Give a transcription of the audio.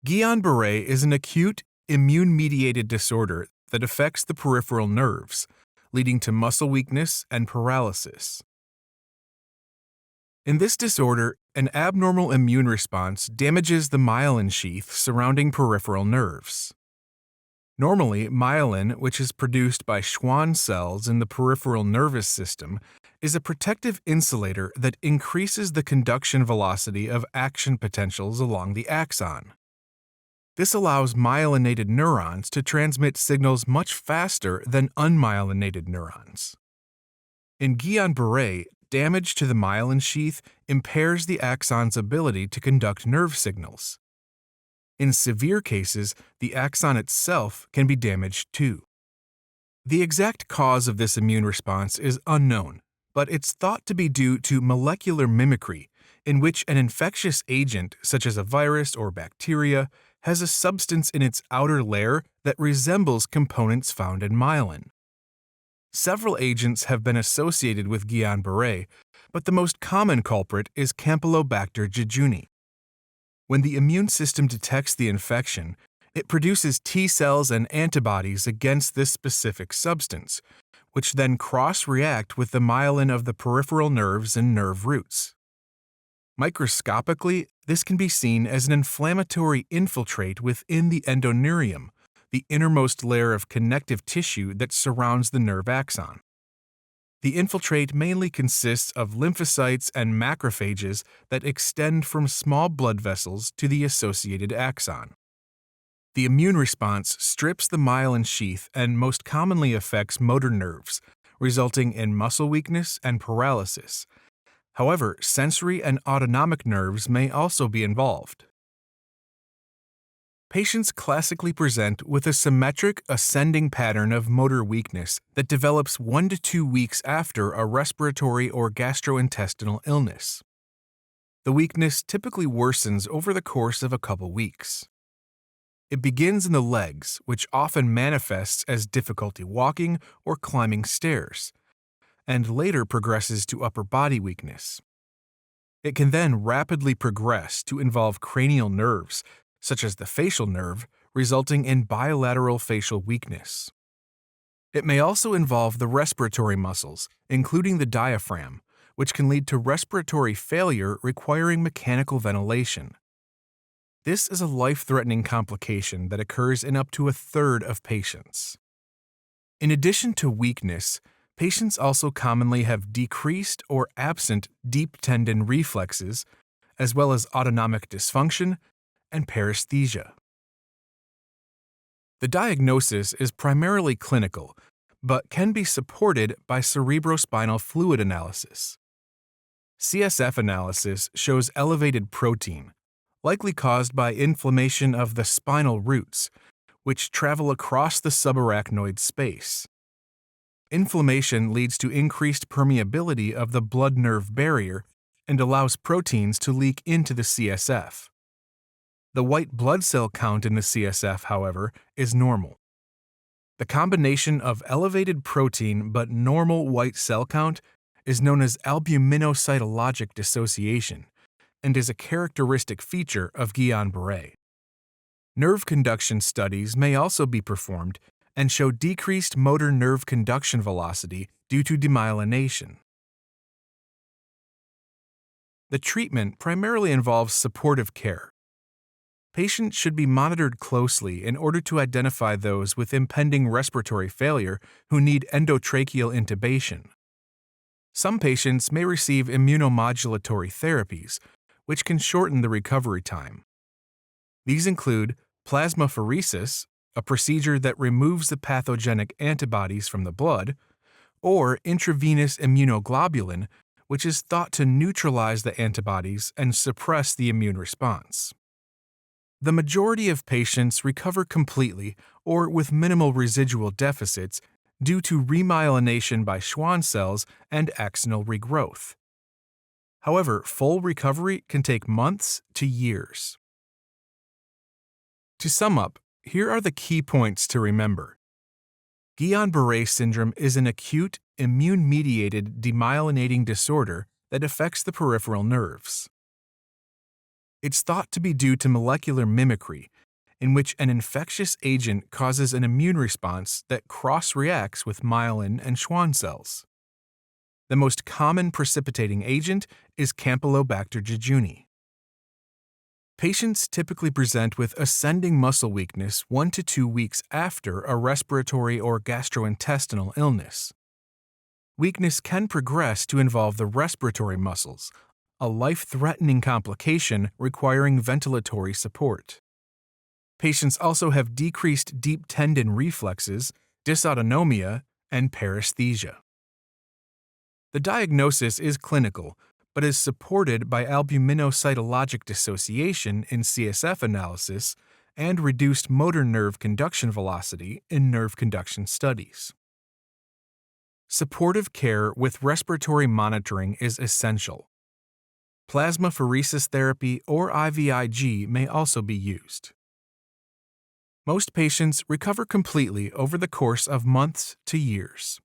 Guillain-Barré is an acute, immune-mediated disorder that affects the peripheral nerves, leading to muscle weakness and paralysis. In this disorder, an abnormal immune response damages the myelin sheath surrounding peripheral nerves. Normally, myelin, which is produced by Schwann cells in the peripheral nervous system, is a protective insulator that increases the conduction velocity of action potentials along the axon. This allows myelinated neurons to transmit signals much faster than unmyelinated neurons. In Guillain-Barré, damage to the myelin sheath impairs the axon's ability to conduct nerve signals. In severe cases, the axon itself can be damaged too. The exact cause of this immune response is unknown, but it's thought to be due to molecular mimicry, in which an infectious agent, such as a virus or bacteria, has a substance in its outer layer that resembles components found in myelin. Several agents have been associated with Guillain-Barré, but the most common culprit is Campylobacter jejuni. When the immune system detects the infection, it produces T cells and antibodies against this specific substance, which then cross-react with the myelin of the peripheral nerves and nerve roots. Microscopically, this can be seen as an inflammatory infiltrate within the endoneurium, the innermost layer of connective tissue that surrounds the nerve axon. The infiltrate mainly consists of lymphocytes and macrophages that extend from small blood vessels to the associated axon. The immune response strips the myelin sheath and most commonly affects motor nerves, resulting in muscle weakness and paralysis. However, sensory and autonomic nerves may also be involved. Patients classically present with a symmetric ascending pattern of motor weakness that develops 1 to 2 weeks after a respiratory or gastrointestinal illness. The weakness typically worsens over the course of a couple weeks. It begins in the legs, which often manifests as difficulty walking or climbing stairs, and later progresses to upper body weakness. It can then rapidly progress to involve cranial nerves, such as the facial nerve, resulting in bilateral facial weakness. It may also involve the respiratory muscles, including the diaphragm, which can lead to respiratory failure requiring mechanical ventilation. This is a life-threatening complication that occurs in up to a third of patients. In addition to weakness, patients also commonly have decreased or absent deep tendon reflexes, as well as autonomic dysfunction and paresthesia. The diagnosis is primarily clinical, but can be supported by cerebrospinal fluid analysis. CSF analysis shows elevated protein, likely caused by inflammation of the spinal roots, which travel across the subarachnoid space. Inflammation leads to increased permeability of the blood-nerve barrier and allows proteins to leak into the CSF. The white blood cell count in the CSF, however, is normal. The combination of elevated protein but normal white cell count is known as albuminocytologic dissociation and is a characteristic feature of Guillain-Barré. Nerve conduction studies may also be performed and show decreased motor nerve conduction velocity due to demyelination. The treatment primarily involves supportive care. Patients should be monitored closely in order to identify those with impending respiratory failure who need endotracheal intubation. Some patients may receive immunomodulatory therapies, which can shorten the recovery time. These include plasmapheresis, a procedure that removes the pathogenic antibodies from the blood, or intravenous immunoglobulin, which is thought to neutralize the antibodies and suppress the immune response. The majority of patients recover completely or with minimal residual deficits due to remyelination by Schwann cells and axonal regrowth. However, full recovery can take months to years. To sum up, here are the key points to remember. Guillain-Barré syndrome is an acute, immune-mediated demyelinating disorder that affects the peripheral nerves. It's thought to be due to molecular mimicry, in which an infectious agent causes an immune response that cross-reacts with myelin and Schwann cells. The most common precipitating agent is Campylobacter jejuni. Patients typically present with ascending muscle weakness 1 to 2 weeks after a respiratory or gastrointestinal illness. Weakness can progress to involve the respiratory muscles, a life-threatening complication requiring ventilatory support. Patients also have decreased deep tendon reflexes, dysautonomia, and paresthesia. The diagnosis is clinical, but is supported by albuminocytologic dissociation in CSF analysis and reduced motor nerve conduction velocity in nerve conduction studies. Supportive care with respiratory monitoring is essential. Plasmapheresis therapy or IVIG may also be used. Most patients recover completely over the course of months to years.